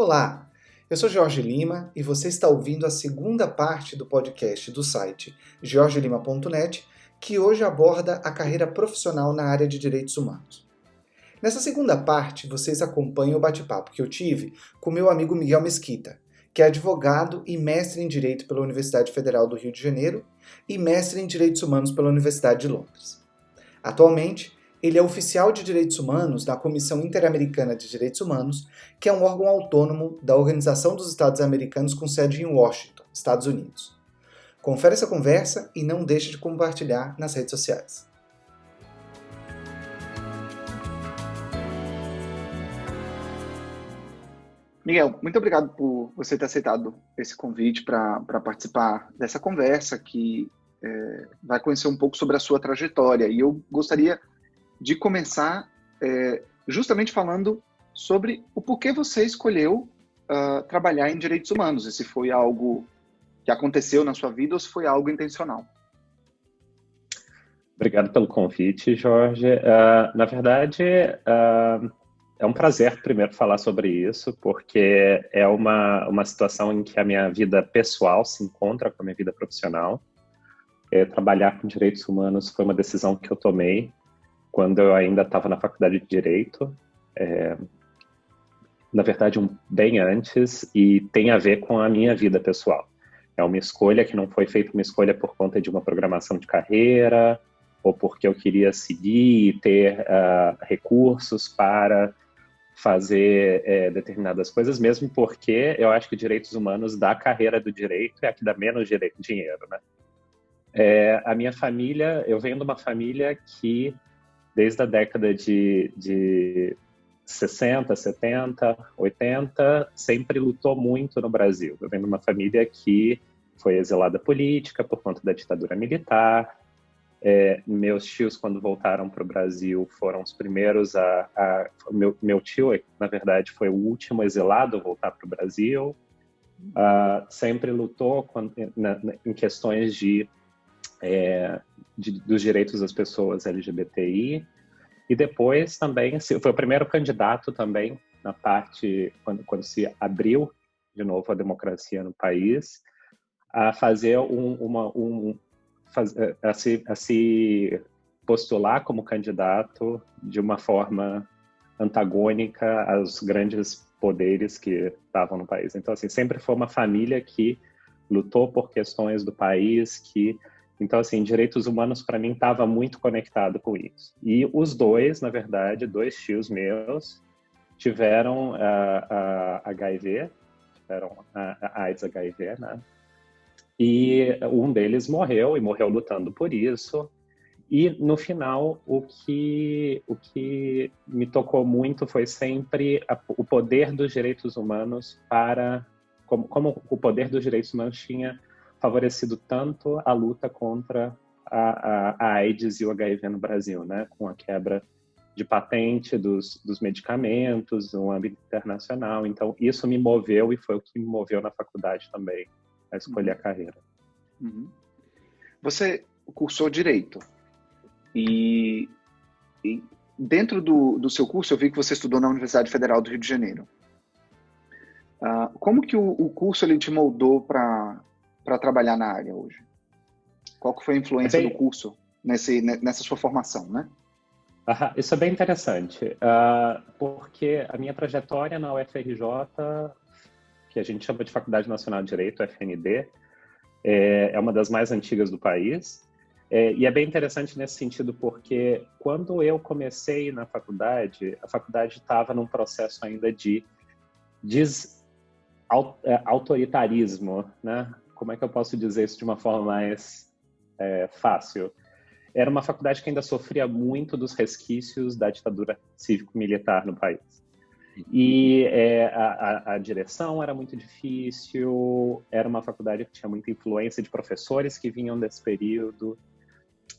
Olá, eu sou Jorge Lima e você está ouvindo a segunda parte do podcast do site jorgelima.net, que hoje aborda a carreira profissional na área de direitos humanos. Nessa segunda parte, vocês acompanham o bate-papo que eu tive com meu amigo Miguel Mesquita, que é advogado e mestre em Direito pela Universidade Federal do Rio de Janeiro e mestre em Direitos Humanos pela Universidade de Londres. Atualmente, ele é oficial de Direitos Humanos na Comissão Interamericana de Direitos Humanos, que é um órgão autônomo da Organização dos Estados Americanos com sede em Washington, Estados Unidos. Confere essa conversa e não deixe de compartilhar nas redes sociais. Miguel, muito obrigado por você ter aceitado esse convite para participar dessa conversa que vai conhecer um pouco sobre a sua trajetória. E eu gostaria de começar justamente falando sobre o porquê você escolheu trabalhar em direitos humanos, e se foi algo que aconteceu na sua vida ou se foi algo intencional. Obrigado pelo convite, Jorge. Na verdade, é um prazer primeiro falar sobre isso, porque é uma situação em que a minha vida pessoal se encontra com a minha vida profissional. Trabalhar com direitos humanos foi uma decisão que eu tomei quando eu ainda estava na faculdade de Direito, na verdade, bem antes, e tem a ver com a minha vida pessoal. É uma escolha que não foi feita uma escolha por conta de uma programação de carreira, ou porque eu queria seguir e ter recursos para fazer determinadas coisas, mesmo porque eu acho que direitos humanos da carreira do direito é a que dá menos dinheiro, né? A minha família, eu venho de uma família que, desde a década de 60, 70, 80, sempre lutou muito no Brasil. Eu venho de uma família que foi exilada política por conta da ditadura militar. Meus tios, quando voltaram para o Brasil, foram os primeiros meu tio, na verdade, foi o último exilado a voltar para o Brasil. Sempre lutou em questões dos direitos das pessoas LGBTI. E depois também foi o primeiro candidato também na parte, quando se abriu de novo a democracia no país, a fazer a se postular como candidato de uma forma antagônica aos grandes poderes que estavam no país. Então, assim, sempre foi uma família que lutou por questões do país, então, assim, direitos humanos, para mim, estava muito conectado com isso. E os dois, na verdade, dois tios meus, tiveram a HIV, tiveram a AIDS HIV, né? E um deles morreu, e morreu lutando por isso. E, no final, o que me tocou muito foi sempre o poder dos direitos humanos como o poder dos direitos humanos tinha favorecido tanto a luta contra a AIDS e o HIV no Brasil, né? Com a quebra de patente dos medicamentos no âmbito internacional. Então, isso me moveu e foi o que me moveu na faculdade também, a escolher a carreira. Uhum. Você cursou Direito e dentro do seu curso eu vi que você estudou na Universidade Federal do Rio de Janeiro. Como que o curso ele te moldou para trabalhar na área hoje? Qual que foi a influência do curso nessa sua formação, né? Isso é bem interessante, porque a minha trajetória na UFRJ, que a gente chama de Faculdade Nacional de Direito, FND, é uma das mais antigas do país, e é bem interessante nesse sentido porque quando eu comecei na faculdade, a faculdade estava num processo ainda de autoritarismo, né? Como é que eu posso dizer isso de uma forma mais fácil? Era uma faculdade que ainda sofria muito dos resquícios da ditadura cívico-militar no país. E a direção era muito difícil, era uma faculdade que tinha muita influência de professores que vinham desse período.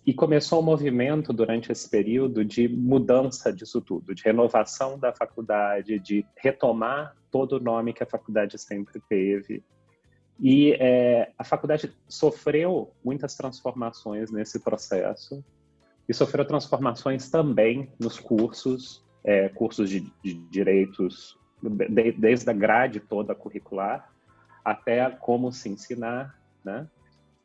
E começou um movimento durante esse período de mudança disso tudo, de renovação da faculdade, de retomar todo o nome que a faculdade sempre teve. E a faculdade sofreu muitas transformações nesse processo e sofreu transformações também nos cursos de direitos desde a grade toda curricular até como se ensinar, né?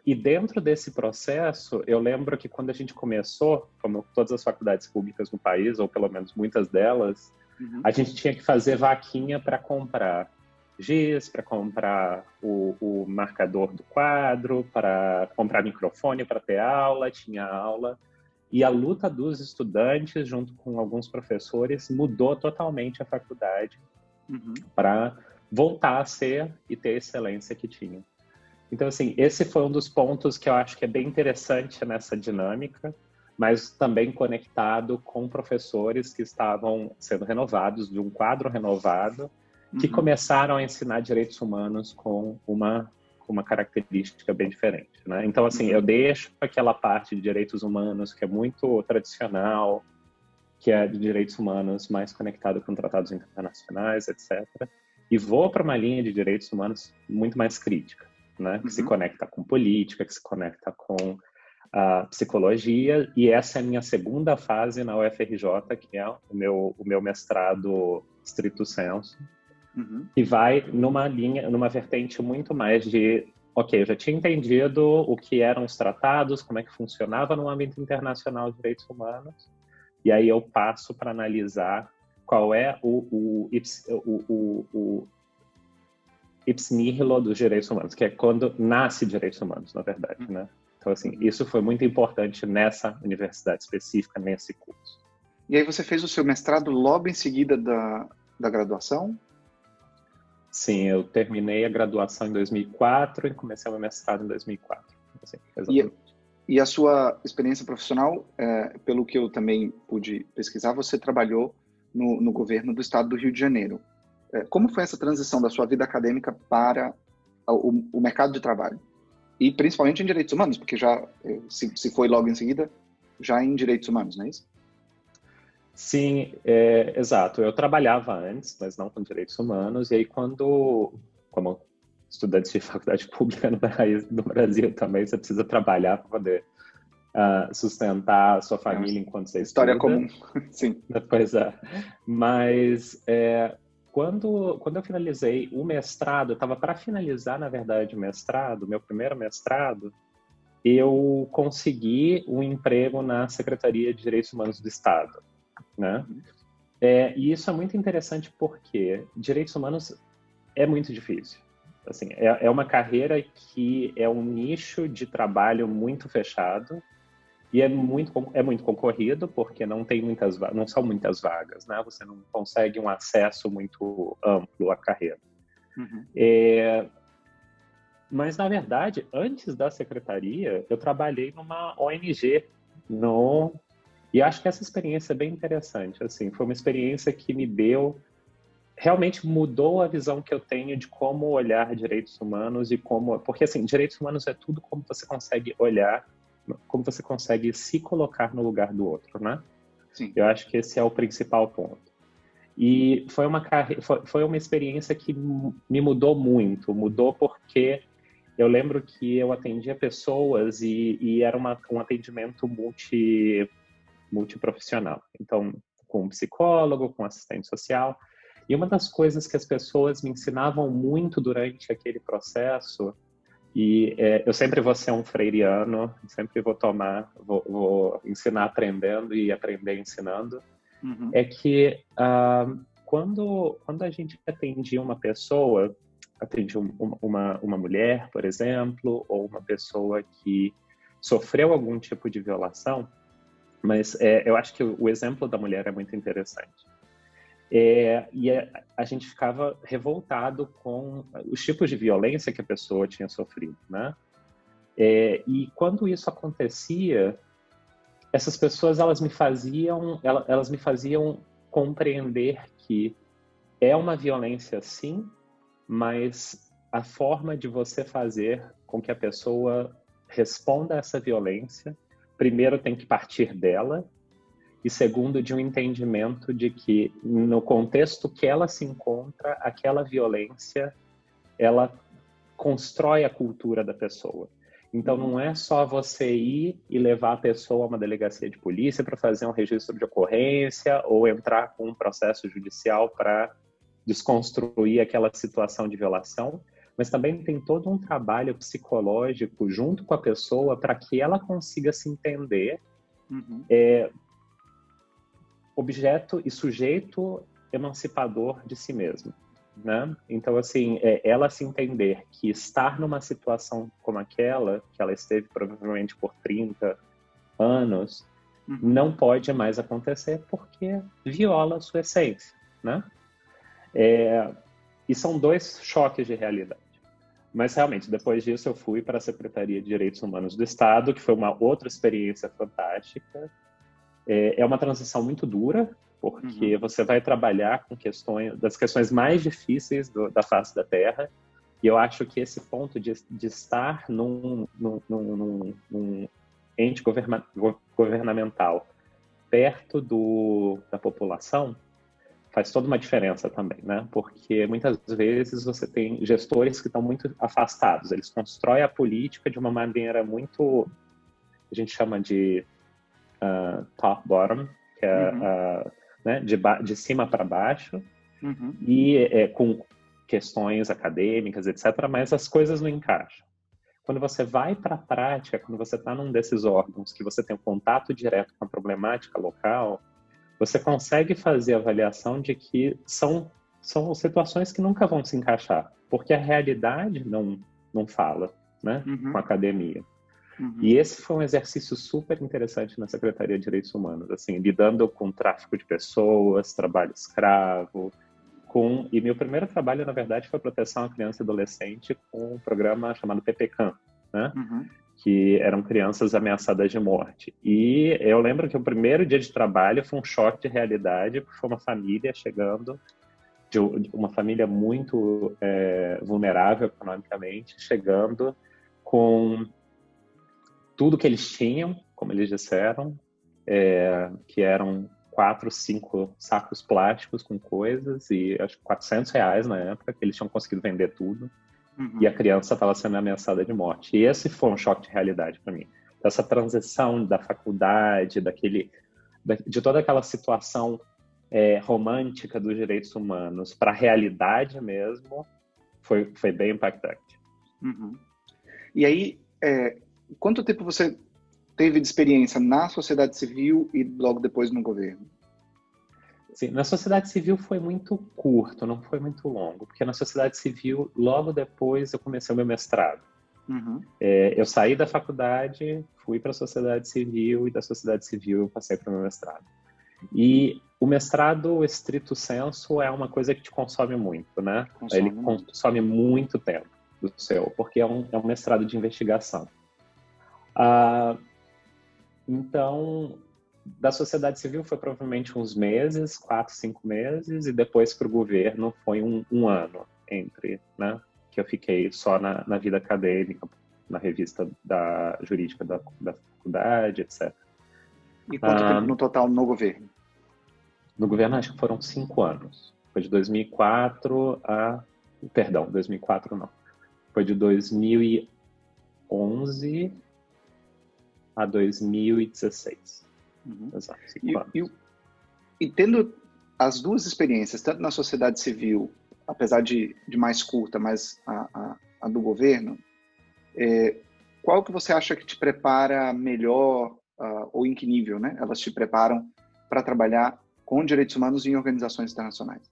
E dentro desse processo, eu lembro que quando a gente começou, como todas as faculdades públicas no país, ou pelo menos muitas delas, a gente tinha que fazer vaquinha para comprar giz, para comprar o marcador do quadro, para comprar microfone para ter aula, tinha aula. E a luta dos estudantes, junto com alguns professores, mudou totalmente a faculdade para voltar a ser e ter a excelência que tinha. Então, assim, esse foi um dos pontos que eu acho que é bem interessante nessa dinâmica, mas também conectado com professores que estavam sendo renovados, de um quadro renovado, que começaram a ensinar direitos humanos com uma característica bem diferente, né? Então, assim, eu deixo aquela parte de direitos humanos que é muito tradicional, que é de direitos humanos mais conectado com tratados internacionais, etc., e vou para uma linha de direitos humanos muito mais crítica, né? Que se conecta com política, que se conecta com a psicologia, e essa é a minha segunda fase na UFRJ, que é o meu mestrado stricto sensu, que vai numa vertente muito mais de, ok, eu já tinha entendido o que eram os tratados, como é que funcionava no âmbito internacional de direitos humanos, e aí eu passo para analisar qual é o ipsis nihilo dos direitos humanos, que é quando nasce direitos humanos, na verdade, né? Então, assim, isso foi muito importante nessa universidade específica, nesse curso. E aí você fez o seu mestrado logo em seguida da graduação? Sim, eu terminei a graduação em 2004 e comecei o meu mestrado em 2004. Assim, e a sua experiência profissional, pelo que eu também pude pesquisar, você trabalhou no governo do estado do Rio de Janeiro. Como foi essa transição da sua vida acadêmica para o mercado de trabalho? E principalmente em direitos humanos, porque já, se foi logo em seguida, já em direitos humanos, não é isso? Sim, exato. Eu trabalhava antes, mas não com direitos humanos. E aí, como estudante de faculdade pública no Brasil também, você precisa trabalhar para poder sustentar a sua família enquanto você estuda. História comum, sim. Pois é. Mas quando eu finalizei o mestrado, eu estava para finalizar, na verdade, o mestrado, meu primeiro mestrado, eu consegui um emprego na Secretaria de Direitos Humanos do Estado, né? E isso é muito interessante porque direitos humanos é muito difícil. Assim, é uma carreira que é um nicho de trabalho muito fechado e é muito concorrido porque não são muitas vagas, né? Você não consegue um acesso muito amplo à carreira. Mas, na verdade, antes da secretaria, eu trabalhei numa ONG, e acho que essa experiência é bem interessante. Assim, foi uma experiência que realmente mudou a visão que eu tenho de como olhar direitos humanos porque, assim, direitos humanos é tudo como você consegue olhar, como você consegue se colocar no lugar do outro, né? Sim. Eu acho que esse é o principal ponto. E foi uma experiência que me mudou muito. Mudou porque eu lembro que eu atendia pessoas e era um atendimento multiprofissional. Então, com um psicólogo, com assistente social. E uma das coisas que as pessoas me ensinavam muito durante aquele processo, e eu sempre vou ser um freiriano, sempre vou ensinar aprendendo e aprender ensinando, é que quando a gente atendia uma pessoa, atendia uma mulher, por exemplo, ou uma pessoa que sofreu algum tipo de violação, mas eu acho que o exemplo da mulher é muito interessante. A gente ficava revoltado com os tipos de violência que a pessoa tinha sofrido, né? E quando isso acontecia, essas pessoas elas me faziam compreender que é uma violência, sim, mas a forma de você fazer com que a pessoa responda a essa violência, primeiro tem que partir dela, e segundo, de um entendimento de que, no contexto que ela se encontra, aquela violência, ela constrói a cultura da pessoa. Então, não é só você ir e levar a pessoa a uma delegacia de polícia para fazer um registro de ocorrência ou entrar com um processo judicial para desconstruir aquela situação de violação, mas também tem todo um trabalho psicológico junto com a pessoa para que ela consiga se entender objeto e sujeito emancipador de si mesmo, né? Então, assim, ela se entender que estar numa situação como aquela, que ela esteve provavelmente por 30 anos, não pode mais acontecer porque viola a sua essência, né? E são dois choques de realidade. Mas, realmente, depois disso, eu fui para a Secretaria de Direitos Humanos do Estado, que foi uma outra experiência fantástica. É uma transição muito dura, porque você vai trabalhar com das questões mais difíceis da face da Terra, e eu acho que esse ponto de estar num ente governamental perto da população faz toda uma diferença também, né? Porque muitas vezes você tem gestores que estão muito afastados, eles constroem a política de uma maneira muito, a gente chama de top-bottom, que é né, de cima para baixo, e com questões acadêmicas, etc., mas as coisas não encaixam. Quando você vai para a prática, quando você está num desses órgãos que você tem um contato direto com a problemática local, você consegue fazer a avaliação de que são situações que nunca vão se encaixar, porque a realidade não fala, né, com a academia. E esse foi um exercício super interessante na Secretaria de Direitos Humanos, assim, lidando com tráfico de pessoas, trabalho escravo, e meu primeiro trabalho, na verdade, foi proteção à criança e adolescente com um programa chamado PPCAM, né? Que eram crianças ameaçadas de morte. E eu lembro que o primeiro dia de trabalho foi um choque de realidade, porque foi uma família chegando, de uma família muito vulnerável economicamente, chegando com tudo que eles tinham, como eles disseram, que eram 4, 5 sacos plásticos com coisas, e acho que R$400 na época, que eles tinham conseguido vender tudo, e a criança estava sendo ameaçada de morte. E esse foi um choque de realidade para mim. Essa transição da faculdade, de toda aquela situação romântica dos direitos humanos para a realidade mesmo, foi bem impactante. E aí, quanto tempo você teve de experiência na sociedade civil e logo depois no governo? Sim, na sociedade civil foi muito curto, não foi muito longo, porque na sociedade civil, logo depois, eu comecei o meu mestrado. Eu saí da faculdade, fui para a sociedade civil, e da sociedade civil eu passei para o meu mestrado. E o mestrado, estrito sensu, é uma coisa que te consome muito, né? Ele consome muito tempo do seu, porque é um mestrado de investigação. Então, da sociedade civil foi provavelmente uns meses, 4, 5 meses, e depois para o governo foi um ano entre, né, que eu fiquei só na vida acadêmica, na revista jurídica da faculdade, etc. E quanto tempo no total no governo? No governo acho que foram 5 anos. Foi de 2004 Perdão, 2004 não. Foi de 2011 a 2016. Exato, 5 anos. E tendo as duas experiências, tanto na sociedade civil, apesar de mais curta, mas a do governo, qual que você acha que te prepara melhor, ou em que nível, né? Elas te preparam para trabalhar com direitos humanos em organizações internacionais?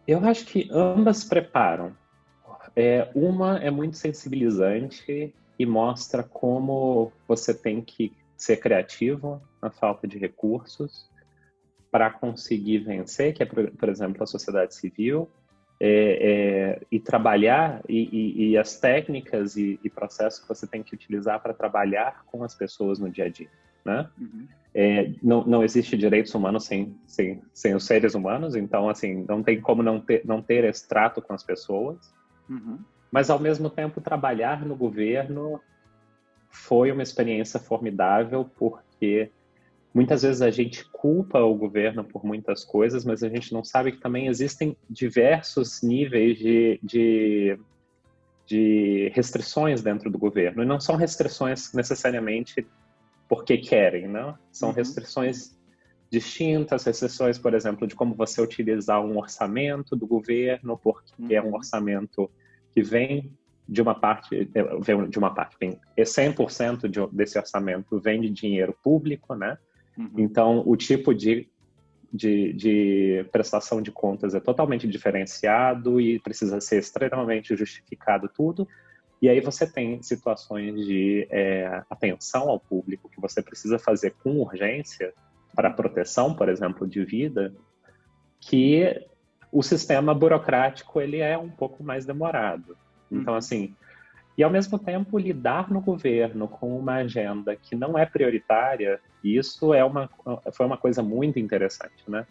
Eu acho que ambas preparam. Uma é muito sensibilizante e mostra como você tem que ser criativo na falta de recursos para conseguir vencer, que é, por exemplo, a sociedade civil, e trabalhar, e as técnicas e processos que você tem que utilizar para trabalhar com as pessoas no dia a dia, né? Não existe direitos humanos sem os seres humanos, então, assim, não tem como não ter esse trato com as pessoas, mas, ao mesmo tempo, trabalhar no governo foi uma experiência formidável, porque muitas vezes a gente culpa o governo por muitas coisas, mas a gente não sabe que também existem diversos níveis de restrições dentro do governo. E não são restrições necessariamente porque querem, não? São restrições distintas, restrições, por exemplo, de como você utilizar um orçamento do governo, porque é um orçamento que vem de uma parte, bem, 100% desse orçamento vem de dinheiro público, né? Então, o tipo de prestação de contas é totalmente diferenciado e precisa ser extremamente justificado tudo. E aí você tem situações de atenção ao público que você precisa fazer com urgência para proteção, por exemplo, de vida, que o sistema burocrático ele é um pouco mais demorado. Então, assim, e ao mesmo tempo lidar no governo com uma agenda que não é prioritária, isso foi uma coisa muito interessante, né?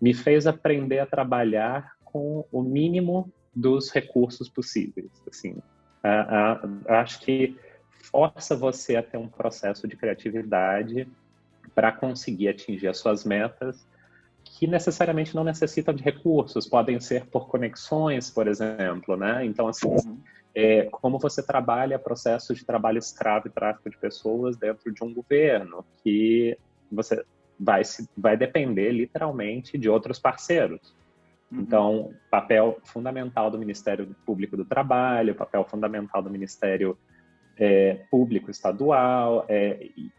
Me fez aprender a trabalhar com o mínimo dos recursos possíveis, assim. Acho que força você a ter um processo de criatividade para conseguir atingir as suas metas, que necessariamente não necessitam de recursos, podem ser por conexões, por exemplo, né? Então, assim, como você trabalha processos de trabalho escravo e tráfico de pessoas dentro de um governo, que você vai depender literalmente de outros parceiros. Então, papel fundamental do Ministério Público do Trabalho, papel fundamental do Ministério Público Estadual,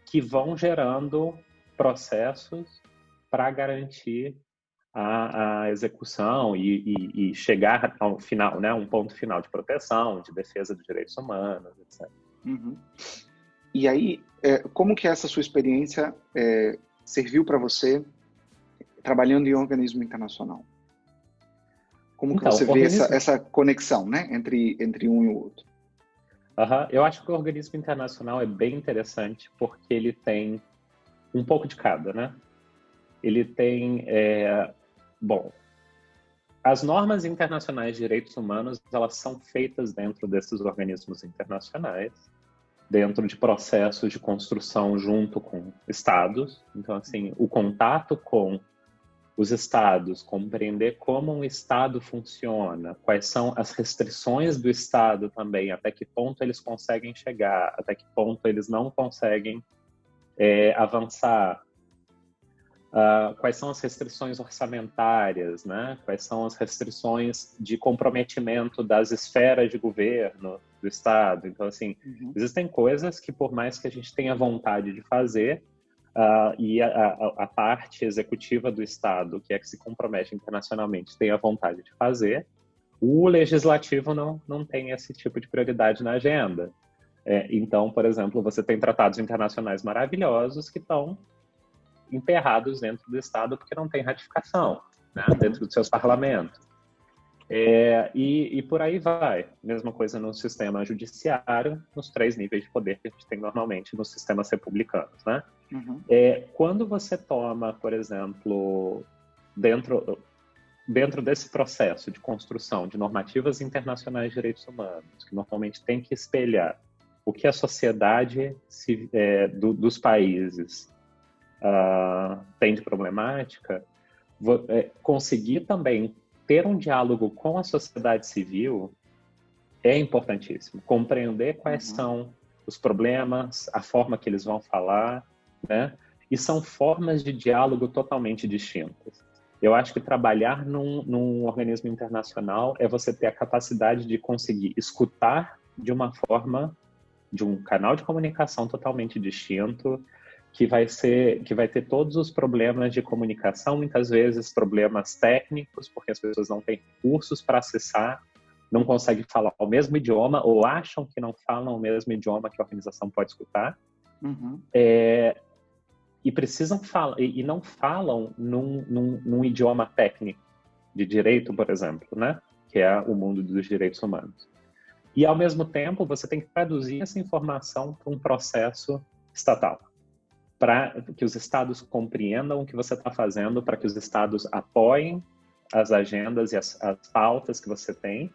que vão gerando processos para garantir a execução e chegar ao final, né, um ponto final de proteção, de defesa dos direitos humanos, etc. E aí, como que essa sua experiência serviu para você trabalhando em organismo internacional? Como que você vê essa conexão, né, entre um e o outro? Eu acho que o organismo internacional é bem interessante porque ele tem um pouco de cada, né? Ele tem, as normas internacionais de direitos humanos, elas são feitas dentro desses organismos internacionais, dentro de processos de construção junto com estados. Então, assim, o contato com os estados, compreender como um estado funciona, quais são as restrições do estado também, até que ponto eles conseguem chegar, até que ponto eles não conseguem avançar, quais são as restrições orçamentárias, né? Quais são as restrições de comprometimento das esferas de governo do estado. Então, assim, existem coisas que, por mais que a gente tenha vontade de fazer, e a parte executiva do Estado, que é que se compromete internacionalmente, tem a vontade de fazer, o legislativo não tem esse tipo de prioridade na agenda. Então, por exemplo, você tem tratados internacionais maravilhosos que estão emperrados dentro do Estado porque não tem ratificação, né, dentro dos seus parlamentos. E por aí vai. Mesma coisa no sistema judiciário, nos 3 níveis de poder que a gente tem normalmente nos sistemas republicanos, né? Quando você toma, por exemplo, dentro desse processo de construção de normativas internacionais de direitos humanos, que normalmente tem que espelhar o que a sociedade dos países tem de problemática, conseguir também ter um diálogo com a sociedade civil é importantíssimo. Compreender quais são os problemas, a forma que eles vão falar, né? E são formas de diálogo totalmente distintas. Eu acho que trabalhar num organismo internacional é você ter a capacidade de conseguir escutar de uma forma, de um canal de comunicação totalmente distinto, que vai ter todos os problemas de comunicação, muitas vezes problemas técnicos, porque as pessoas não têm recursos para acessar, não conseguem falar o mesmo idioma ou acham que não falam o mesmo idioma que a organização pode escutar. E precisam falar, e não falam num idioma técnico de direito, por exemplo, né? Que é o mundo dos direitos humanos. E, ao mesmo tempo, você tem que traduzir essa informação para um processo estatal, para que os estados compreendam o que você está fazendo, para que os estados apoiem as agendas e as pautas que você tem,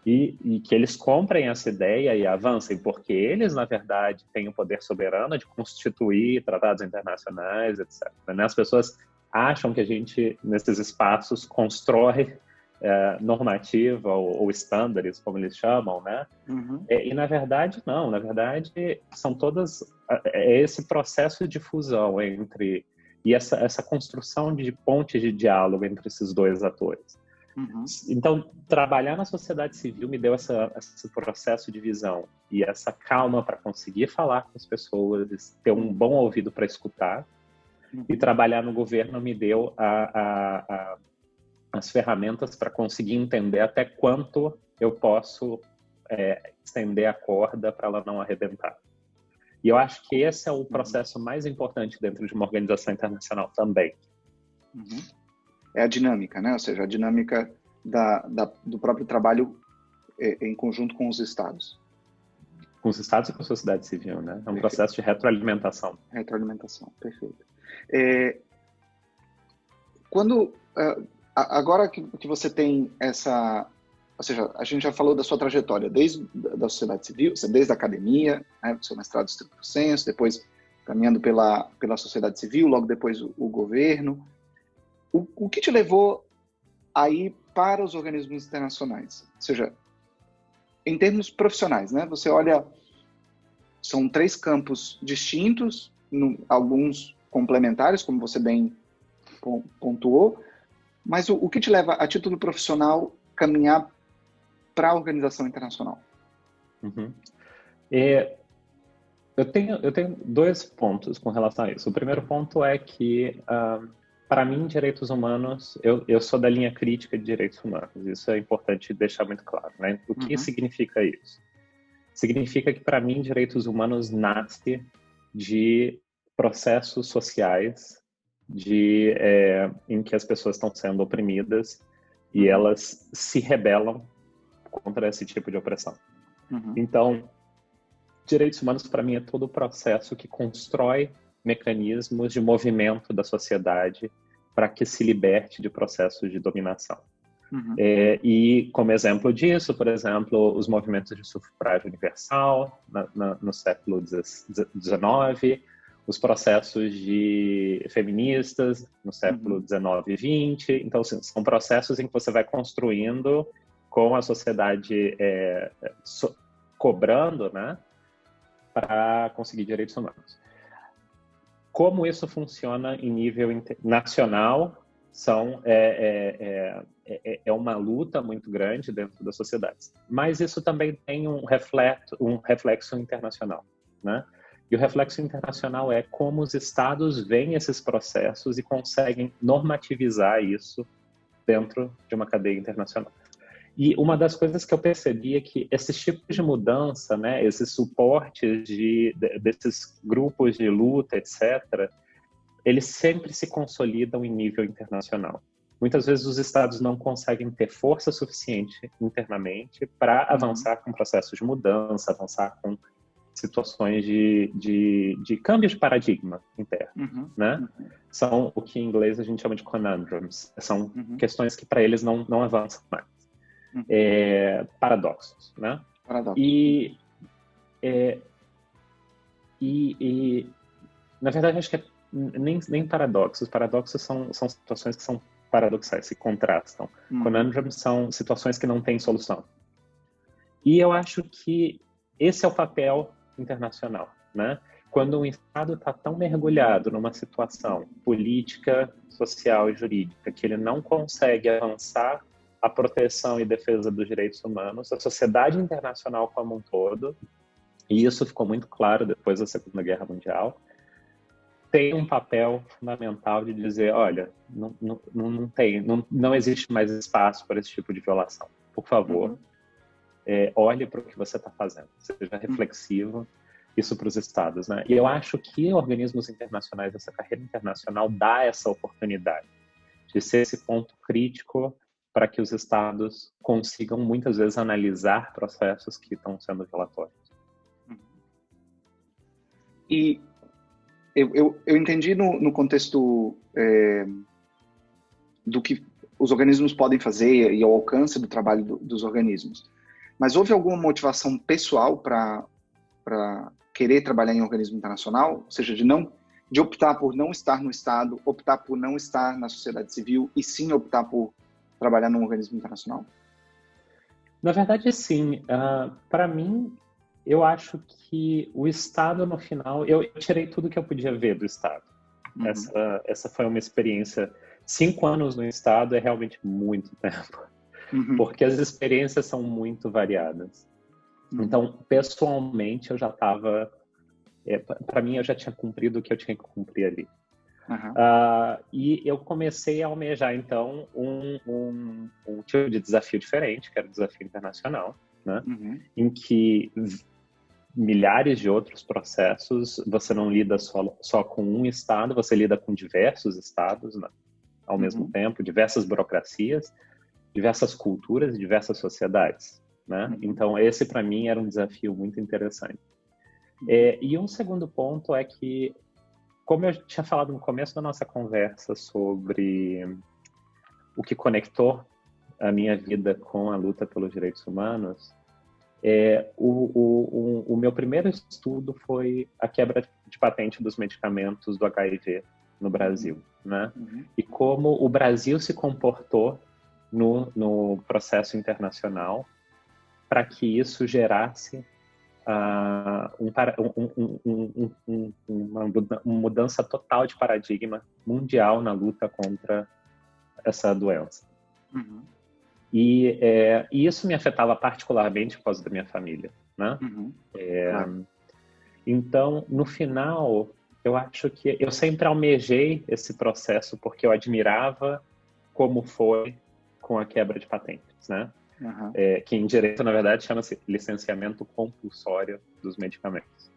e que eles comprem essa ideia e avancem, porque eles, na verdade, têm o poder soberano de constituir tratados internacionais, etc. Né? As pessoas acham que a gente, nesses espaços, constrói normativa ou estándares, como eles chamam, né? E, na verdade, não. Na verdade, são todas... É esse processo de fusão entre e essa construção de pontes de diálogo entre esses dois atores. Então, trabalhar na sociedade civil me deu esse processo de visão e essa calma para conseguir falar com as pessoas, ter um bom ouvido para escutar. E trabalhar no governo me deu as ferramentas para conseguir entender até quanto eu posso estender a corda para ela não arrebentar. E eu acho que esse é o processo mais importante dentro de uma organização internacional também. É a dinâmica, né? Ou seja, a dinâmica do próprio trabalho em conjunto com os estados. Com os estados e com a sociedade civil, né? É um processo de retroalimentação. Retroalimentação, perfeito. Agora que você tem essa... Ou seja, a gente já falou da sua trajetória desde da sociedade civil, desde a academia, né, seu mestrado estricto sensu, depois caminhando pela sociedade civil, logo depois o governo. O que te levou a ir para os organismos internacionais? Ou seja, em termos profissionais, né? Você olha, são 3 campos distintos, alguns complementares, como você bem pontuou, mas o que te leva, a título profissional, caminhar para a organização internacional? Eu tenho 2 pontos com relação a isso. O primeiro ponto é que, para mim, direitos humanos, eu sou da linha crítica de direitos humanos. Isso é importante deixar muito claro, né? O que significa isso? Significa que, para mim, direitos humanos nasce de processos sociais em que as pessoas estão sendo oprimidas e elas se rebelam contra esse tipo de opressão. Então, direitos humanos, para mim, é todo o processo que constrói mecanismos de movimento da sociedade para que se liberte de processos de dominação. E, como exemplo disso, por exemplo, os movimentos de sufrágio universal no século XIX, os processos feministas no século XIX e XX. Então, assim, são processos em que você vai construindo com a sociedade cobrando, né, para conseguir direitos humanos. Como isso funciona em nível nacional é uma luta muito grande dentro das sociedades. Mas isso também tem um reflexo internacional, né? E o reflexo internacional é como os estados veem esses processos e conseguem normativizar isso dentro de uma cadeia internacional. E uma das coisas que eu percebi é que esses tipos de mudança, né, esses suportes desses grupos de luta, etc., eles sempre se consolidam em nível internacional. Muitas vezes os estados não conseguem ter força suficiente internamente para avançar com processos de mudança, avançar com situações de câmbio de paradigma interno, né? São o que em inglês a gente chama de conundrums. São questões que para eles não avançam mais. Paradoxos, né? E na verdade acho que nem paradoxos. Paradoxos são situações que são paradoxais, se contrastam. Conundrums são situações que não têm solução. E eu acho que esse é o papel internacional, né? Quando um Estado está tão mergulhado numa situação política, social e jurídica que ele não consegue avançar a proteção e defesa dos direitos humanos, a sociedade internacional como um todo, e isso ficou muito claro depois da Segunda Guerra Mundial, tem um papel fundamental de dizer, olha, não existe mais espaço para esse tipo de violação. Por favor, olhe para o que você está fazendo, seja reflexivo, isso para os estados, né? E eu acho que organismos internacionais, essa carreira internacional dá essa oportunidade de ser esse ponto crítico para que os estados consigam, muitas vezes, analisar processos que estão sendo violatórios. E eu entendi no contexto do que os organismos podem fazer e ao alcance do trabalho dos organismos. Mas houve alguma motivação pessoal para querer trabalhar em organismo internacional? Ou seja, de optar por não estar no Estado, optar por não estar na sociedade civil e sim optar por trabalhar num organismo internacional? Na verdade, sim. Para mim, eu acho que o Estado, no final... Eu tirei tudo que eu podia ver do Estado. Uhum. Essa foi uma experiência. 5 anos no estado é realmente muito tempo, porque as experiências são muito variadas. Então, pessoalmente, eu já estava... para mim, eu já tinha cumprido o que eu tinha que cumprir ali. E eu comecei a almejar, então, um tipo de desafio diferente, que era o desafio internacional, né? Em que milhares de outros processos, você não lida só com um estado, você lida com diversos estados, né, ao mesmo tempo, diversas burocracias, diversas culturas e diversas sociedades, né? Então, esse, para mim, era um desafio muito interessante. E um segundo ponto é que, como eu tinha falado no começo da nossa conversa sobre o que conectou a minha vida com a luta pelos direitos humanos, o meu primeiro estudo foi a quebra de patente dos medicamentos do HIV no Brasil, né? E como o Brasil se comportou no processo internacional para que isso gerasse uma mudança total de paradigma mundial na luta contra essa doença. E isso me afetava particularmente por causa da minha família, né? Então, no final, eu acho que eu sempre almejei esse processo porque eu admirava como foi com a quebra de patentes, né? Que em direito, na verdade, chama-se licenciamento compulsório dos medicamentos.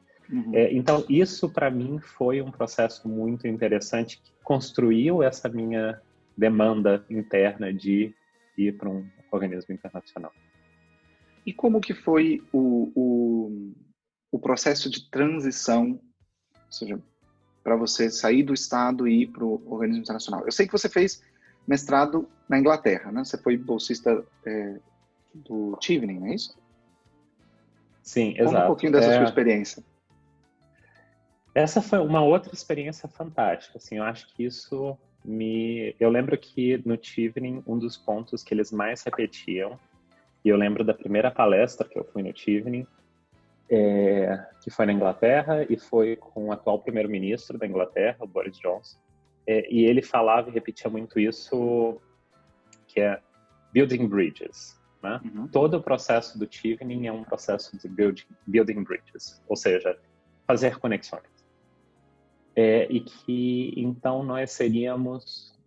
Então, isso para mim foi um processo muito interessante que construiu essa minha demanda interna de ir para um organismo internacional. E como que foi o processo de transição, ou seja, para você sair do Estado e ir para o organismo internacional? Eu sei que você fez mestrado na Inglaterra, né? Você foi bolsista do Chevening, não é isso? Sim, exato. Conta um pouquinho dessa sua experiência. Essa foi uma outra experiência fantástica. Assim, eu acho que isso eu lembro que no Chevening, um dos pontos que eles mais repetiam, e eu lembro da primeira palestra que eu fui no Chevening, que foi na Inglaterra e foi com o atual primeiro-ministro da Inglaterra, o Boris Johnson, e ele falava e repetia muito isso, que é building bridges, né? Todo o processo do Chevening é um processo de building bridges, ou seja, fazer conexões. E que, então, nós seríamos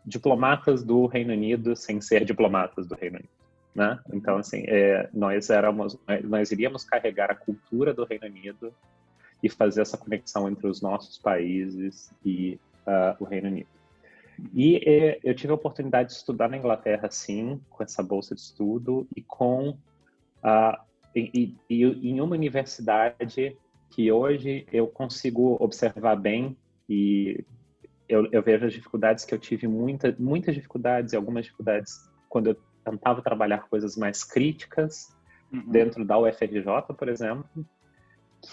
diplomatas do Reino Unido sem ser diplomatas do Reino Unido, né? Então, assim, nós iríamos carregar a cultura do Reino Unido e fazer essa conexão entre os nossos países e o Reino Unido. E eu tive a oportunidade de estudar na Inglaterra, sim, com essa bolsa de estudo e em uma universidade que hoje eu consigo observar bem e eu vejo as dificuldades que eu tive, muitas dificuldades e algumas dificuldades quando eu tentava trabalhar coisas mais críticas dentro da UFRJ, por exemplo,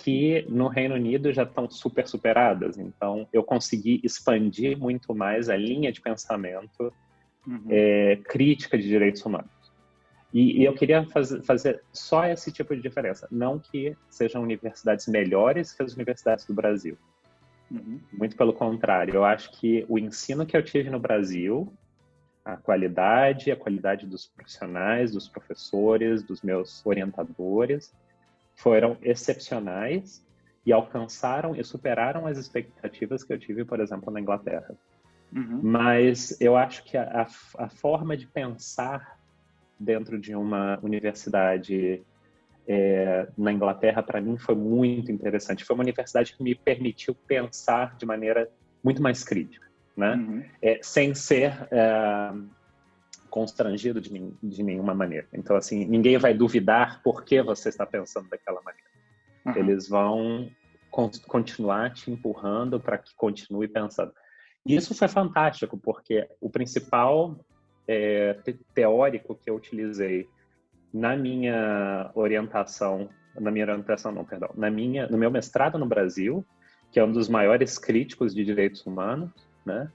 que no Reino Unido já estão super superadas. Então, eu consegui expandir muito mais a linha de pensamento crítica de direitos humanos. E eu queria fazer só esse tipo de diferença. Não que sejam universidades melhores que as universidades do Brasil. Muito pelo contrário. Eu acho que o ensino que eu tive no Brasil, a qualidade dos profissionais, dos professores, dos meus orientadores, foram excepcionais e alcançaram e superaram as expectativas que eu tive, por exemplo, na Inglaterra. Mas eu acho que a forma de pensar dentro de uma universidade na Inglaterra, para mim, foi muito interessante. Foi uma universidade que me permitiu pensar de maneira muito mais crítica, né? Sem ser constrangido de nenhuma maneira. Então, assim, ninguém vai duvidar por que você está pensando daquela maneira. Eles vão continuar te empurrando para que continue pensando. E isso foi fantástico, porque o principal teórico que eu utilizei no meu mestrado no Brasil, que é um dos maiores críticos de direitos humanos, né?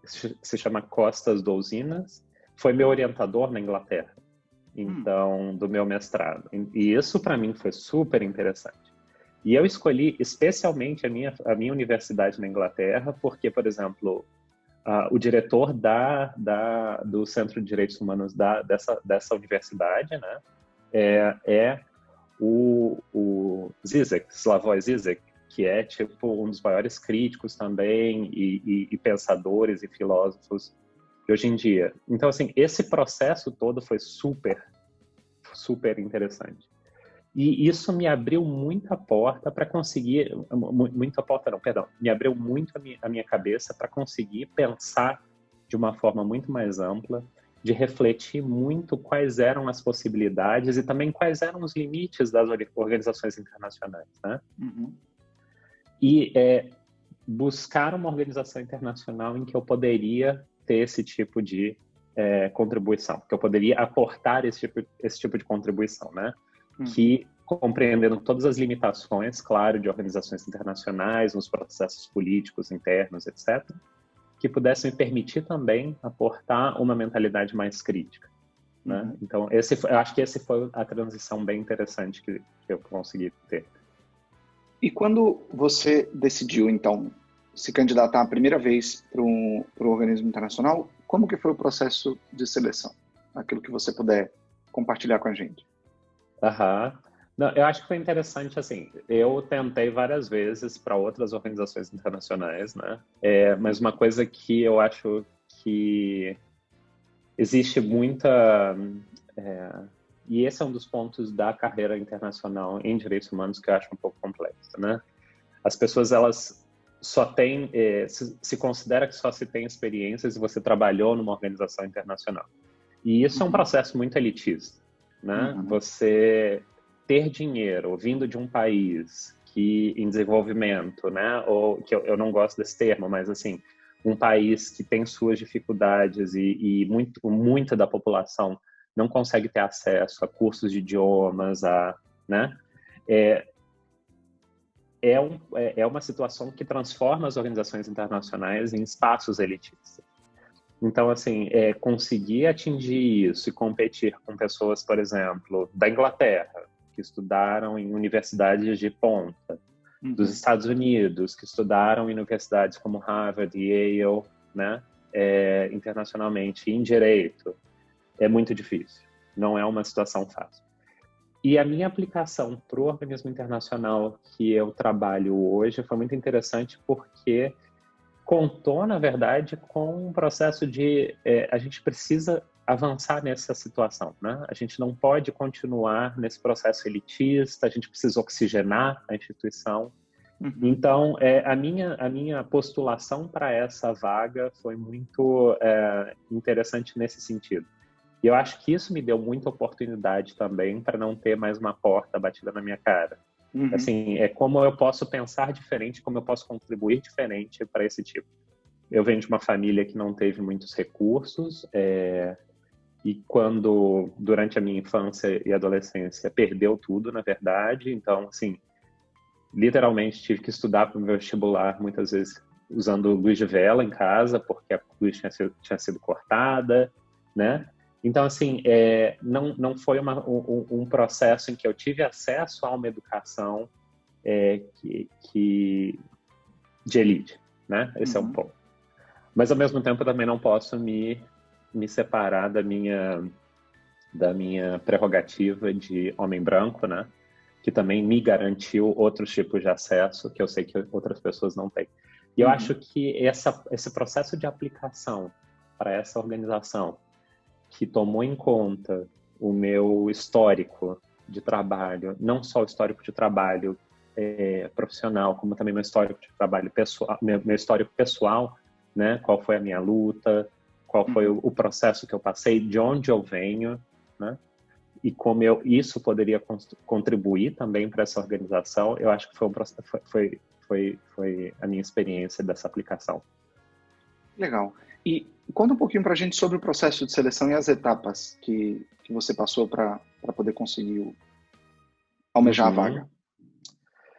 Se chama Costas Douzinas, foi meu orientador na Inglaterra, então, do meu mestrado. E isso, para mim, foi super interessante. E eu escolhi especialmente a minha universidade na Inglaterra, porque, por exemplo, o diretor do Centro de Direitos Humanos dessa universidade, né, é o Zizek, Slavoj Zizek, que é tipo um dos maiores críticos também e pensadores e filósofos de hoje em dia. Então, assim, esse processo todo foi super, super interessante. E isso me abriu muita porta para conseguir, muita porta não, perdão, me abriu muito a minha cabeça para conseguir pensar de uma forma muito mais ampla, de refletir muito quais eram as possibilidades e também quais eram os limites das organizações internacionais, né? Uhum. E buscar uma organização internacional em que eu poderia ter esse tipo de contribuição, que eu poderia aportar esse tipo de contribuição, né? Que, compreendendo todas as limitações, claro, de organizações internacionais, nos processos políticos internos, etc., que pudessem me permitir também aportar uma mentalidade mais crítica, né? Então, eu acho que essa foi a transição bem interessante que eu consegui ter. E quando você decidiu, então, se candidatar a primeira vez para um organismo internacional, como que foi o processo de seleção? Aquilo que você puder compartilhar com a gente. Não, eu acho que foi interessante, assim, eu tentei várias vezes para outras organizações internacionais, né? Mas uma coisa que eu acho que existe muita... e esse é um dos pontos da carreira internacional em direitos humanos que eu acho um pouco complexo, né? As pessoas, elas só têm... se considera que só se tem experiências se você trabalhou numa organização internacional. E isso é um processo muito elitista, né? Você ter dinheiro vindo de um país que em desenvolvimento, né? Ou que eu não gosto desse termo, mas assim, um país que tem suas dificuldades e muita da população não consegue ter acesso a cursos de idiomas, né? É uma situação que transforma as organizações internacionais em espaços elitistas. Então, assim, conseguir atingir isso e competir com pessoas, por exemplo, da Inglaterra, que estudaram em universidades de ponta, dos Estados Unidos, que estudaram em universidades como Harvard e Yale, né, internacionalmente, em direito, é muito difícil. Não é uma situação fácil. E a minha aplicação para o organismo internacional que eu trabalho hoje foi muito interessante porque contou, na verdade, com um processo de... a gente precisa avançar nessa situação, né? A gente não pode continuar nesse processo elitista, a gente precisa oxigenar a instituição. Então, a minha postulação para essa vaga foi muito interessante nesse sentido. E eu acho que isso me deu muita oportunidade também para não ter mais uma porta batida na minha cara. Assim, como eu posso pensar diferente, como eu posso contribuir diferente para esse tipo. Eu venho de uma família que não teve muitos recursos e durante a minha infância e adolescência, perdeu tudo, na verdade. Então, assim, literalmente tive que estudar para o meu vestibular, muitas vezes usando luz de vela em casa, porque a luz tinha sido cortada, né? Então, assim, não foi um processo em que eu tive acesso a uma educação de elite, né? Esse é um ponto. Mas, ao mesmo tempo, eu também não posso me separar da minha prerrogativa de homem branco, né? Que também me garantiu outros tipos de acesso que eu sei que outras pessoas não têm. E eu acho que esse processo de aplicação para essa organização, que tomou em conta o meu histórico de trabalho, não só o histórico de trabalho profissional, como também meu histórico de trabalho pessoal, meu histórico pessoal, né? Qual foi a minha luta, qual foi o processo que eu passei, de onde eu venho, né? E como isso poderia contribuir também para essa organização, eu acho que foi a minha experiência dessa aplicação. Legal. E conta um pouquinho para a gente sobre o processo de seleção e as etapas que você passou para poder conseguir almejar a vaga.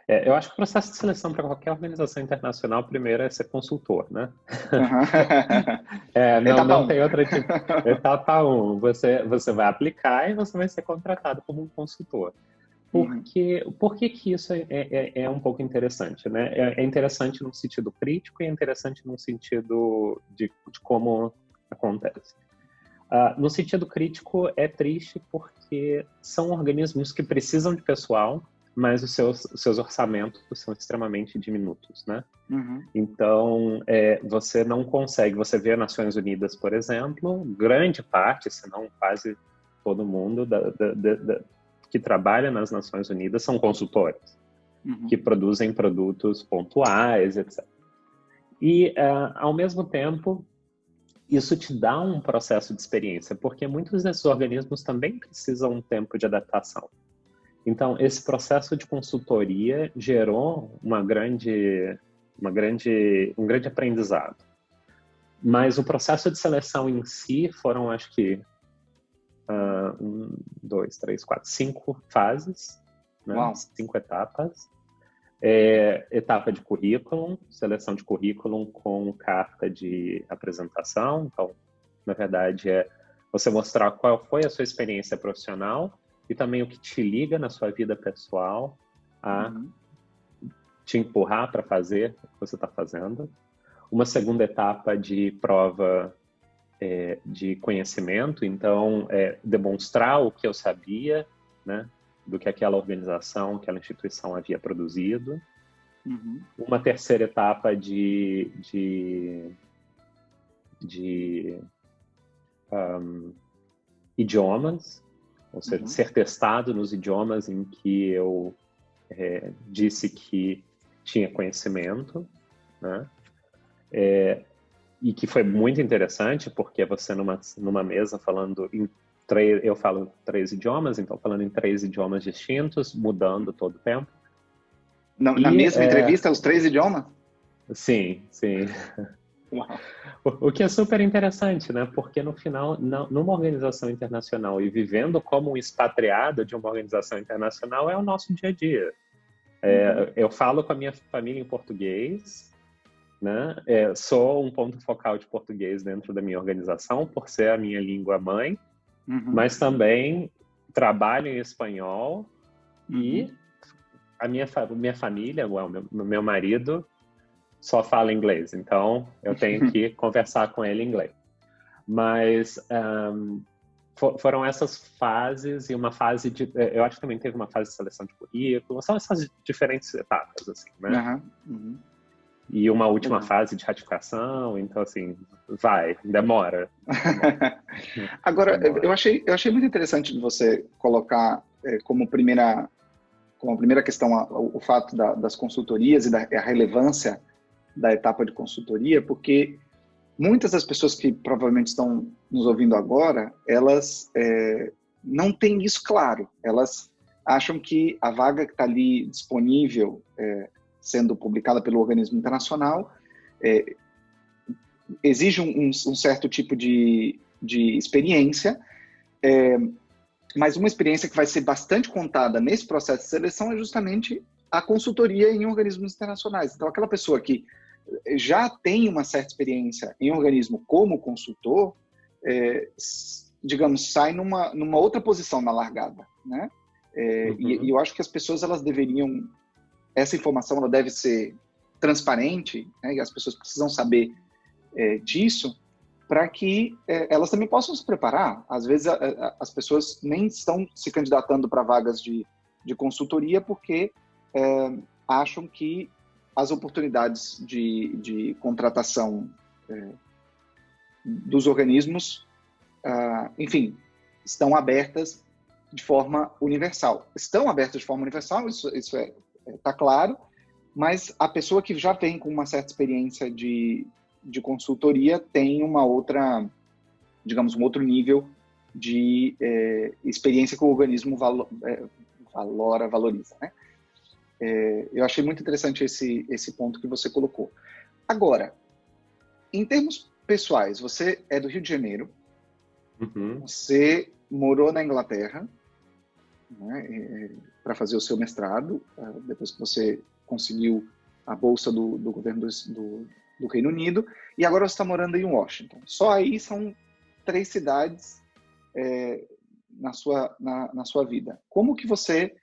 Eu acho que o processo de seleção para qualquer organização internacional, primeiro, é ser consultor, né? Não tem outra tipo. Etapa 1, você vai aplicar e você vai ser contratado como um consultor. Por que isso é um pouco interessante, né? É interessante num sentido crítico e é interessante num sentido de como acontece. No sentido crítico, é triste porque são organismos que precisam de pessoal, mas os seus orçamentos são extremamente diminutos, né? Então, você não consegue... Você vê as Nações Unidas, por exemplo, grande parte, se não quase todo mundo que trabalha nas Nações Unidas são consultores, que produzem produtos pontuais, etc. E, ao mesmo tempo, isso te dá um processo de experiência, porque muitos desses organismos também precisam um tempo de adaptação. Então, esse processo de consultoria gerou um grande aprendizado. Mas o processo de seleção em si foram, acho que, 5 fases, né? 5 etapas. Etapa de currículo, seleção de currículo com carta de apresentação. Então, na verdade, você mostrar qual foi a sua experiência profissional e também o que te liga na sua vida pessoal a te empurrar para fazer o que você está fazendo. Uma segunda etapa de prova de conhecimento, então, demonstrar o que eu sabia, né? Do que aquela organização, aquela instituição havia produzido. Uma terceira etapa de idiomas, ou seja, ser testado nos idiomas em que eu disse que tinha conhecimento, né? E que foi muito interessante, porque você numa mesa falando eu falo 3 idiomas, então falando em 3 idiomas distintos, mudando todo o tempo. Na mesma entrevista, os 3 idiomas? Sim, sim. Uau. O que é super interessante, né? Porque no final, numa organização internacional e vivendo como um expatriado de uma organização internacional é o nosso dia a dia. Eu falo com a minha família em português, né? Sou um ponto focal de português dentro da minha organização, por ser a minha língua mãe, mas também trabalho em espanhol e a minha família, meu marido, só fala inglês, então eu tenho que conversar com ele em inglês. Mas foram essas fases e uma fase eu acho que também teve uma fase de seleção de currículo, são essas diferentes etapas, assim, né? E uma última fase de ratificação, então, assim, demora. Agora, eu achei muito interessante de você colocar como primeira questão o fato das consultorias e a relevância da etapa de consultoria, porque muitas das pessoas que provavelmente estão nos ouvindo agora, elas não têm isso claro. Elas acham que a vaga que está ali disponível, sendo publicada pelo organismo internacional, exige um certo tipo de experiência, mas uma experiência que vai ser bastante contada nesse processo de seleção é justamente a consultoria em organismos internacionais. Então, aquela pessoa que já tem uma certa experiência em organismo como consultor, digamos, sai numa outra posição na largada, né? E eu acho que as pessoas, elas deveriam... Essa informação, ela deve ser transparente, né? E as pessoas precisam saber disso, para que elas também possam se preparar. Às vezes, as pessoas nem estão se candidatando para vagas de consultoria porque acham que as oportunidades de contratação dos organismos, enfim, estão abertas de forma universal. Estão abertas de forma universal, isso está claro, mas a pessoa que já vem com uma certa experiência de consultoria tem uma outra, digamos, um outro nível de experiência que o organismo valoriza, né? Eu achei muito interessante esse ponto que você colocou. Agora, em termos pessoais, você é do Rio de Janeiro, você morou na Inglaterra, né, para fazer o seu mestrado, depois que você conseguiu a bolsa do governo do Reino Unido, e agora você está morando em Washington. Só aí são 3 cidades na sua vida. Como que você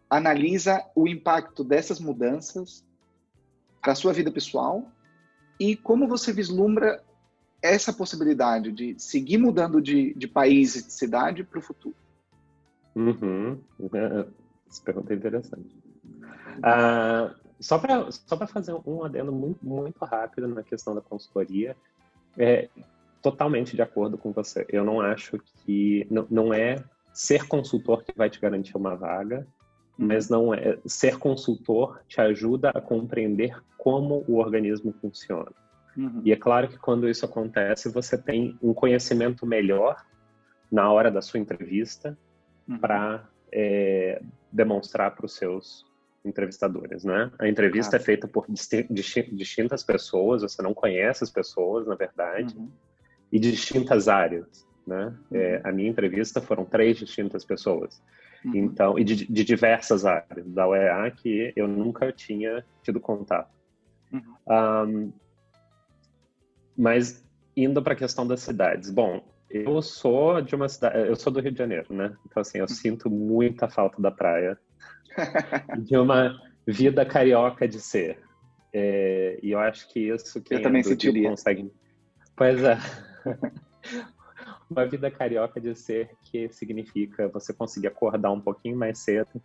analisa o impacto dessas mudanças para a sua vida pessoal e como você vislumbra essa possibilidade de seguir mudando de país e de cidade para o futuro. Uhum. Essa pergunta é interessante. Só para fazer um adendo muito, muito rápido na questão da consultoria, totalmente de acordo com você. Eu não acho que... Não é ser consultor que vai te garantir uma vaga, mas não é... Ser consultor te ajuda a compreender como o organismo funciona. E é claro que quando isso acontece, você tem um conhecimento melhor na hora da sua entrevista para demonstrar para os seus entrevistadores, né? A entrevista é feita por distintas pessoas, você não conhece as pessoas, na verdade, e de distintas áreas, né? A minha entrevista foram 3 distintas pessoas, então, e de diversas áreas da UEA que eu nunca tinha tido contato. Mas indo para a questão das cidades, bom, eu sou de uma cidade, eu sou do Rio de Janeiro, né? Então assim, eu sinto muita falta da praia, de uma vida carioca de ser. E eu acho que isso quem também é do Rio sentiria. consegue. Pois é. Uma vida carioca de ser que significa você conseguir acordar um pouquinho mais cedo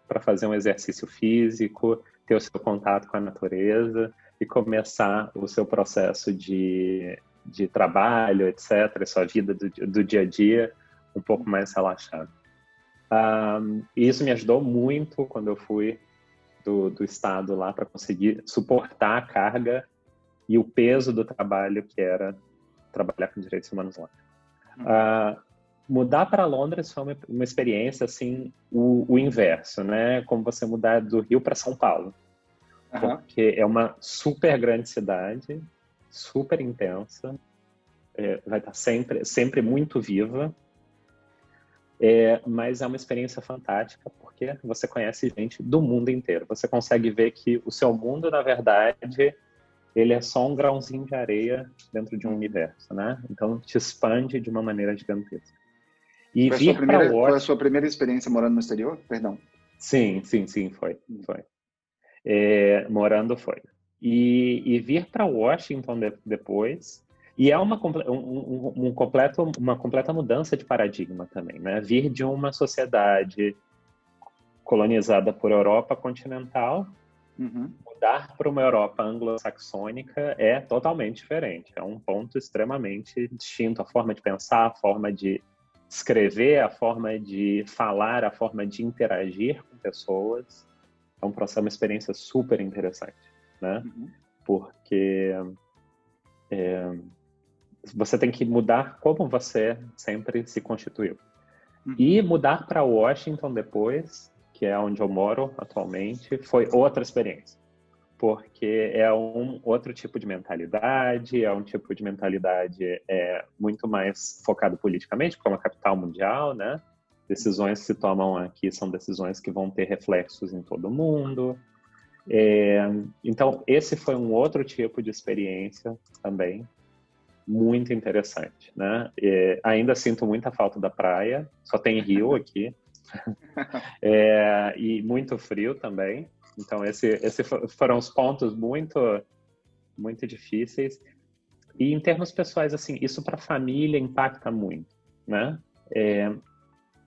para fazer um exercício físico, ter o seu contato com a natureza e começar o seu processo de trabalho, etc., sua vida do dia a dia um pouco mais relaxada. E isso me ajudou muito quando eu fui do estado lá para conseguir suportar a carga e o peso do trabalho que era trabalhar com direitos humanos lá. Mudar para Londres foi uma experiência assim, o inverso, né? Como você mudar do Rio para São Paulo. Porque é uma super grande cidade, super intensa, vai estar sempre muito viva, mas é uma experiência fantástica porque você conhece gente do mundo inteiro. Você consegue ver que o seu mundo, na verdade, ele é só um grãozinho de areia dentro de um universo, né? Então, te expande de uma maneira gigantesca. E foi a sua primeira experiência morando no exterior? Perdão. Sim, foi. Morando foi. E vir para Washington depois, e é uma completa mudança de paradigma também, né? Vir de uma sociedade colonizada por Europa continental, mudar para uma Europa anglo-saxônica é totalmente diferente. É um ponto extremamente distinto. A forma de pensar, a forma de escrever, a forma de falar, a forma de interagir com pessoas. É um processo, uma experiência super interessante, né? Porque você tem que mudar como você sempre se constituiu. E mudar para Washington depois, que é onde eu moro atualmente, foi outra experiência. Porque é um outro tipo de mentalidade, é um tipo de mentalidade muito mais focado politicamente, porque é uma capital mundial, né? Decisões que se tomam aqui são decisões que vão ter reflexos em todo mundo. Então, esse foi um outro tipo de experiência também, muito interessante, né? Ainda sinto muita falta da praia, só tem rio aqui, e muito frio também. Então, esses foram os pontos muito, muito difíceis. E em termos pessoais, assim, isso para a família impacta muito, né?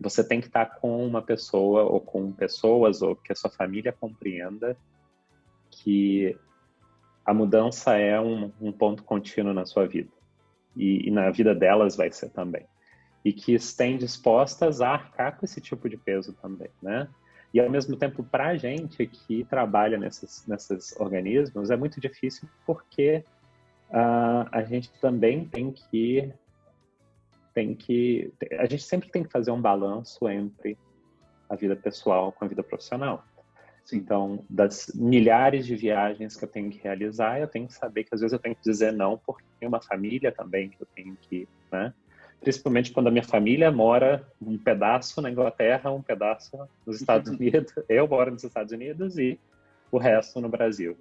Você tem que estar com uma pessoa ou com pessoas ou que a sua família compreenda que a mudança é um ponto contínuo na sua vida. E na vida delas vai ser também. E que estejam dispostas a arcar com esse tipo de peso também, né? E, ao mesmo tempo, para a gente que trabalha nesses organismos, é muito difícil porque a gente também a gente sempre tem que fazer um balanço entre a vida pessoal com a vida profissional. Então, das milhares de viagens que eu tenho que realizar, eu tenho que saber que às vezes eu tenho que dizer não, porque tem uma família também que eu tenho que, né? Principalmente quando a minha família mora um pedaço na Inglaterra, um pedaço nos Estados Unidos. Eu moro nos Estados Unidos e o resto no Brasil.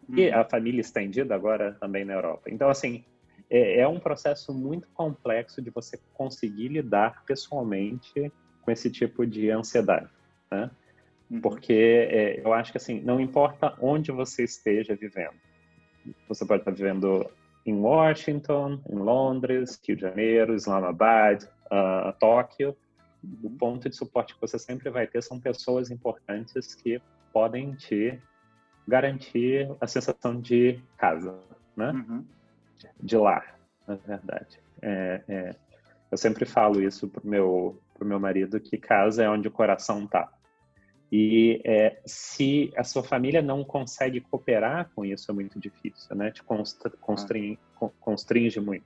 E a família estendida agora também na Europa. Então, assim, é um processo muito complexo de você conseguir lidar pessoalmente com esse tipo de ansiedade, né? Porque eu acho que assim, não importa onde você esteja vivendo. Você pode estar vivendo em Washington, em Londres, Rio de Janeiro, Islamabad, Tóquio. O ponto de suporte que você sempre vai ter são pessoas importantes que podem te garantir a sensação de casa, né? De lar, na verdade. Eu sempre falo isso pro meu marido, que casa é onde o coração tá. E se a sua família não consegue cooperar com isso, é muito difícil, né? Te constringe muito.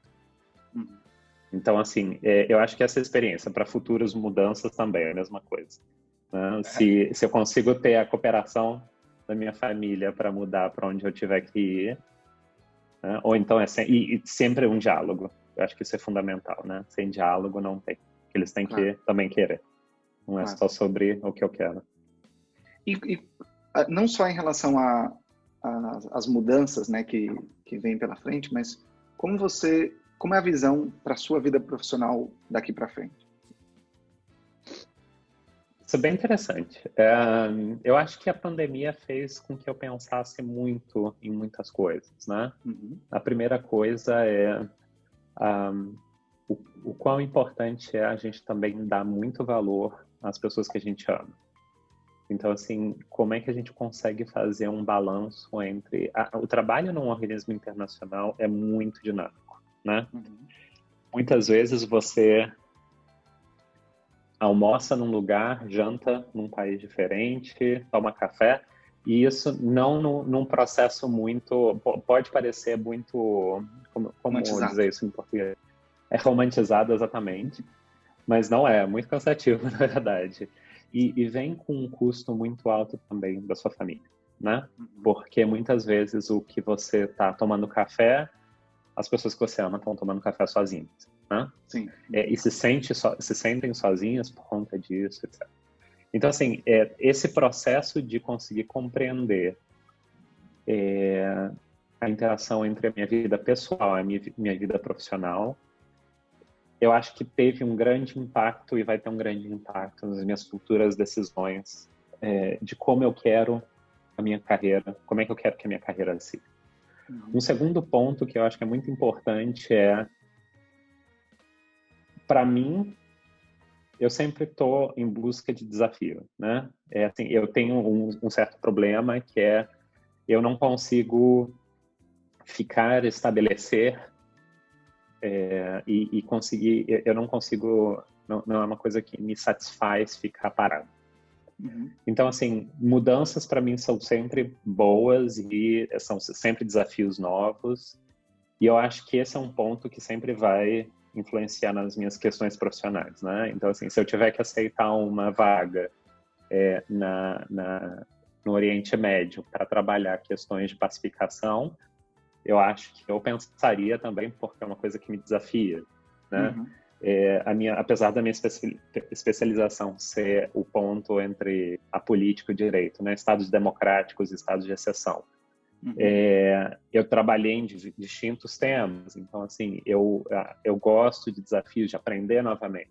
Então, assim, eu acho que essa experiência para futuras mudanças também é a mesma coisa, né? Se eu consigo ter a cooperação da minha família para mudar para onde eu tiver que ir, né? Ou então e sempre um diálogo. Eu acho que isso é fundamental, né? Sem diálogo não tem. Eles têm que também querer. Não é só sobre o que eu quero. E não só em relação às mudanças, né, que vêm pela frente, mas como é a visão para a sua vida profissional daqui para frente? Isso é bem interessante. Eu acho que a pandemia fez com que eu pensasse muito em muitas coisas, né? A primeira coisa é o quão importante é a gente também dar muito valor às pessoas que a gente ama. Então, assim, como é que a gente consegue fazer um balanço entre... O trabalho num organismo internacional é muito dinâmico, né? Muitas vezes você almoça num lugar, janta num país diferente, toma café, e isso não num processo muito... Pode parecer muito... Como dizer isso em português? É romantizado, exatamente, mas não é muito cansativo, na verdade. E vem com um custo muito alto também da sua família, né? Porque muitas vezes o que você está tomando café, as pessoas que você ama estão tomando café sozinhas, né? Sim. E se sentem sozinhas por conta disso, etc. Então, assim, esse processo de conseguir compreender a interação entre a minha vida pessoal e a minha vida profissional, eu acho que teve um grande impacto e vai ter um grande impacto nas minhas futuras decisões de como eu quero a minha carreira, como é que eu quero que a minha carreira siga. Um segundo ponto que eu acho que é muito importante para mim, eu sempre estou em busca de desafio, né? Assim, eu tenho um certo problema que eu não consigo estabelecer e conseguir, eu não consigo, não é uma coisa que me satisfaz ficar parado. Então, assim, mudanças para mim são sempre boas e são sempre desafios novos, e eu acho que esse é um ponto que sempre vai influenciar nas minhas questões profissionais, né? Então, assim, se eu tiver que aceitar uma vaga no Oriente Médio para trabalhar questões de pacificação, eu acho que eu pensaria também, porque é uma coisa que me desafia, né? Apesar da minha especialização ser o ponto entre a política e o direito, né? Estados democráticos e estados de exceção, eu trabalhei em distintos temas. Então, assim, eu gosto de desafios, de aprender novamente.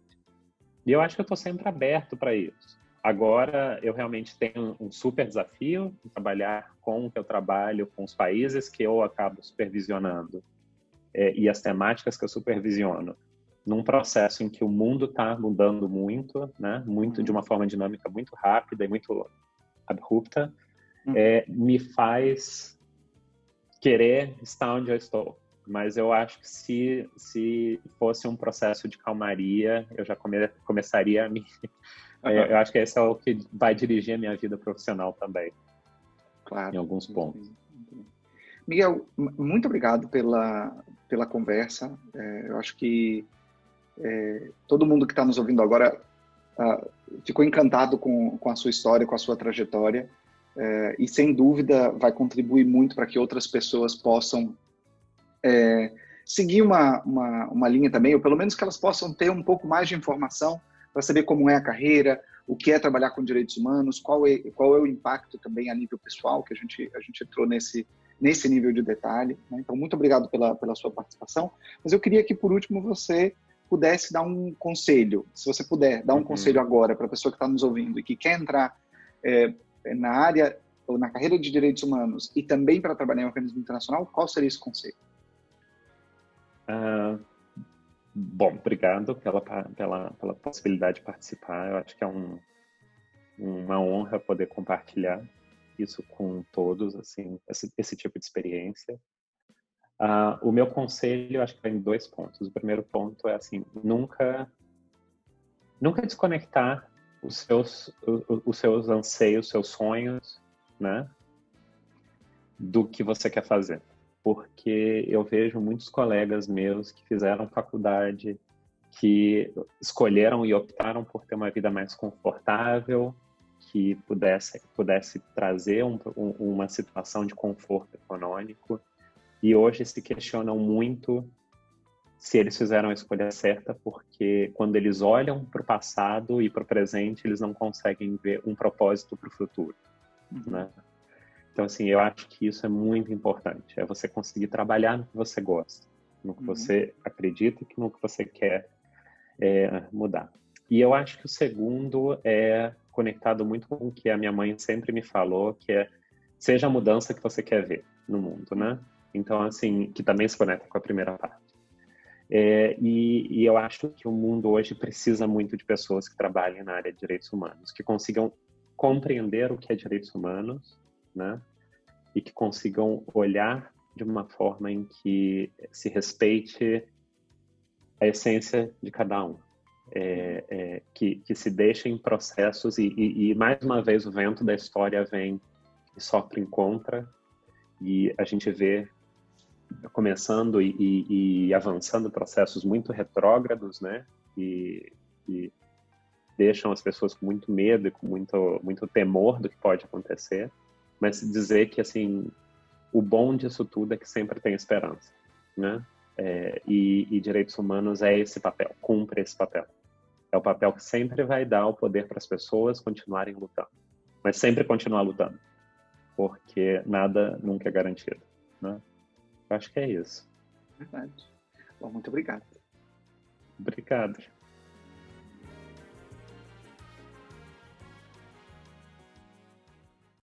E eu acho que eu estou sempre aberto para isso. Agora, eu realmente tenho um super desafio em trabalhar com o que eu trabalho, com os países que eu acabo supervisionando e as temáticas que eu supervisiono, num processo em que o mundo está mudando muito, né? Muito de uma forma dinâmica muito rápida e muito abrupta, me faz querer estar onde eu estou. Mas eu acho que se fosse um processo de calmaria, eu já começaria a me... eu acho que esse é o que vai dirigir a minha vida profissional também, claro, em alguns pontos. Miguel, muito obrigado pela conversa. Eu acho que todo mundo que está nos ouvindo agora ficou encantado com a sua história, com a sua trajetória, e sem dúvida vai contribuir muito para que outras pessoas possam seguir uma linha também, ou pelo menos que elas possam ter um pouco mais de informação para saber como é a carreira, o que é trabalhar com direitos humanos, qual é o impacto também a nível pessoal, que a gente entrou nesse nível de detalhe, né? Então, muito obrigado pela sua participação. Mas eu queria que, por último, você pudesse dar um conselho, se você puder dar um conselho agora para a pessoa que está nos ouvindo e que quer entrar na área ou na carreira de direitos humanos e também para trabalhar em um organismo internacional, qual seria esse conselho? Bom, obrigado pela possibilidade de participar. Eu acho que é uma honra poder compartilhar isso com todos, assim, esse tipo de experiência. O meu conselho, eu acho que vai em 2 pontos. O primeiro ponto é, assim, nunca desconectar os seus anseios, seus sonhos, né, do que você quer fazer. Porque eu vejo muitos colegas meus que fizeram faculdade, que escolheram e optaram por ter uma vida mais confortável, que pudesse trazer uma situação de conforto econômico, e hoje se questionam muito se eles fizeram a escolha certa, porque quando eles olham para o passado e para o presente, eles não conseguem ver um propósito para o futuro, né? Então, assim, eu acho que isso é muito importante. É você conseguir trabalhar no que você gosta, no que você acredita e no que você quer mudar. E eu acho que o segundo é conectado muito com o que a minha mãe sempre me falou, que é seja a mudança que você quer ver no mundo, né? Então, assim, que também se conecta com a primeira parte. E eu acho que o mundo hoje precisa muito de pessoas que trabalhem na área de direitos humanos, que consigam compreender o que é direitos humanos, né? E que consigam olhar de uma forma em que se respeite a essência de cada um. Que se deixem processos e mais uma vez o vento da história vem e sopra em contra, e a gente vê começando e avançando processos muito retrógrados, né? E deixam as pessoas com muito medo e com muito temor do que pode acontecer, mas dizer que, assim, o bom disso tudo é que sempre tem esperança, né? E direitos humanos é esse papel, cumpre esse papel. É o papel que sempre vai dar o poder para as pessoas continuarem lutando, mas sempre continuar lutando, porque nada nunca é garantido, né? Eu acho que é isso. Verdade. Bom, muito obrigado. Obrigado.